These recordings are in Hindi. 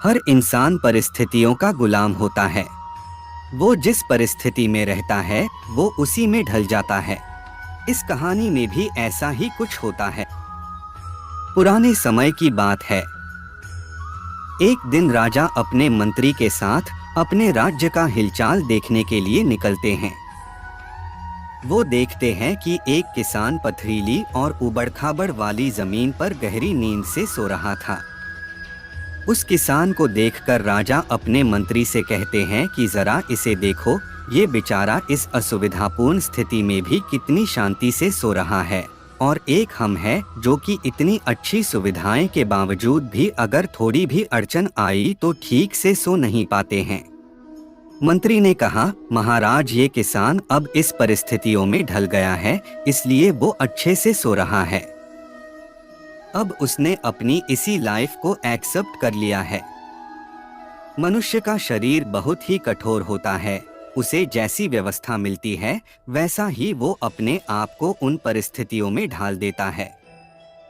हर इंसान परिस्थितियों का गुलाम होता है। वो जिस परिस्थिति में रहता है वो उसी में ढल जाता है। इस कहानी में भी ऐसा ही कुछ होता है। पुराने समय की बात है। एक दिन राजा अपने मंत्री के साथ अपने राज्य का हिलचाल देखने के लिए निकलते हैं। वो देखते हैं कि एक किसान पथरीली और उबड़-खाबड़ वाली जमीन पर गहरी नींद से सो रहा था। उस किसान को देखकर राजा अपने मंत्री से कहते हैं कि जरा इसे देखो, ये बेचारा इस असुविधापूर्ण स्थिति में भी कितनी शांति से सो रहा है, और एक हम है जो कि इतनी अच्छी सुविधाएं के बावजूद भी अगर थोड़ी भी अड़चन आई तो ठीक से सो नहीं पाते हैं। मंत्री ने कहा, महाराज, ये किसान अब इस परिस्थितियों में ढल गया है, इसलिए वो अच्छे से सो रहा है। अब उसने अपनी इसी लाइफ को एक्सेप्ट कर लिया है। मनुष्य का शरीर बहुत ही कठोर होता है। उसे जैसी व्यवस्था मिलती है वैसा ही वो अपने आप को उन परिस्थितियों में ढाल देता है।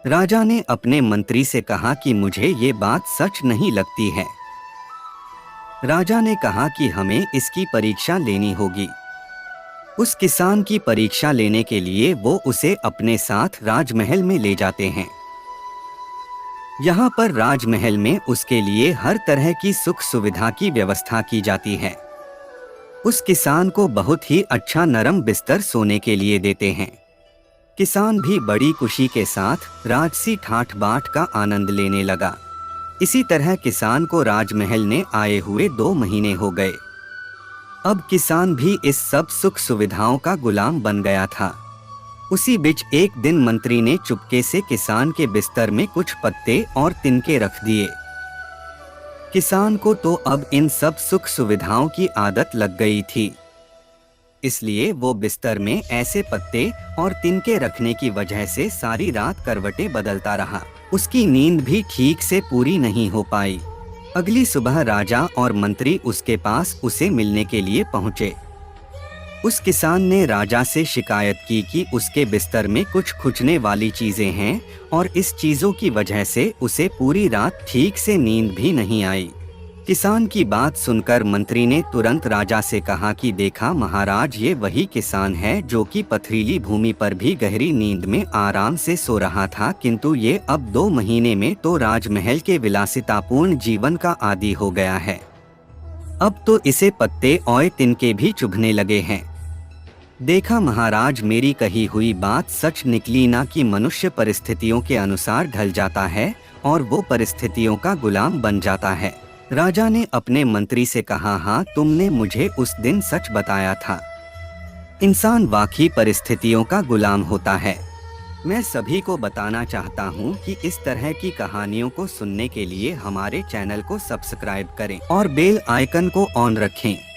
राजा ने अपने मंत्री से कहा कि मुझे ये बात सच नहीं लगती है। राजा ने कहा कि हमें इसकी परीक्षा लेनी होगी। उस किसान की परीक्षा लेने के लिए वो उसे अपने साथ राजमहल में ले जाते हैं। यहाँ पर राजमहल में उसके लिए हर तरह की सुख सुविधा की व्यवस्था की जाती है। उस किसान को बहुत ही अच्छा नरम बिस्तर सोने के लिए देते हैं। किसान भी बड़ी खुशी के साथ राजसी ठाठ बाट का आनंद लेने लगा। इसी तरह किसान को राजमहल ने आए हुए 2 महीने हो गए। अब किसान भी इस सब सुख सुविधाओं का गुलाम बन गया था। उसी बीच एक दिन मंत्री ने चुपके से किसान के बिस्तर में कुछ पत्ते और तिनके रख दिए। किसान को तो अब इन सब सुख सुविधाओं की आदत लग गई थी, इसलिए वो बिस्तर में ऐसे पत्ते और तिनके रखने की वजह से सारी रात करवटें बदलता रहा। उसकी नींद भी ठीक से पूरी नहीं हो पाई। अगली सुबह राजा और मंत्री उसके पास उसे मिलने के लिए पहुंचे। उस किसान ने राजा से शिकायत की कि उसके बिस्तर में कुछ खुजने वाली चीजें हैं और इस चीजों की वजह से उसे पूरी रात ठीक से नींद भी नहीं आई। किसान की बात सुनकर मंत्री ने तुरंत राजा से कहा कि देखा महाराज, ये वही किसान है जो कि पथरीली भूमि पर भी गहरी नींद में आराम से सो रहा था, किंतु ये अब 2 महीने में तो राजमहल के विलासितापूर्ण जीवन का आदी हो गया है। अब तो इसे पत्ते और तिनके भी चुभने लगे हैं। देखा महाराज, मेरी कही हुई बात सच निकली ना कि मनुष्य परिस्थितियों के अनुसार ढल जाता है और वो परिस्थितियों का गुलाम बन जाता है। राजा ने अपने मंत्री से कहा, हाँ, तुमने मुझे उस दिन सच बताया था। इंसान वाकई परिस्थितियों का गुलाम होता है। मैं सभी को बताना चाहता हूँ कि इस तरह की कहानियों को सुनने के लिए हमारे चैनल को सब्सक्राइब करें और बेल आइकन को ऑन रखें।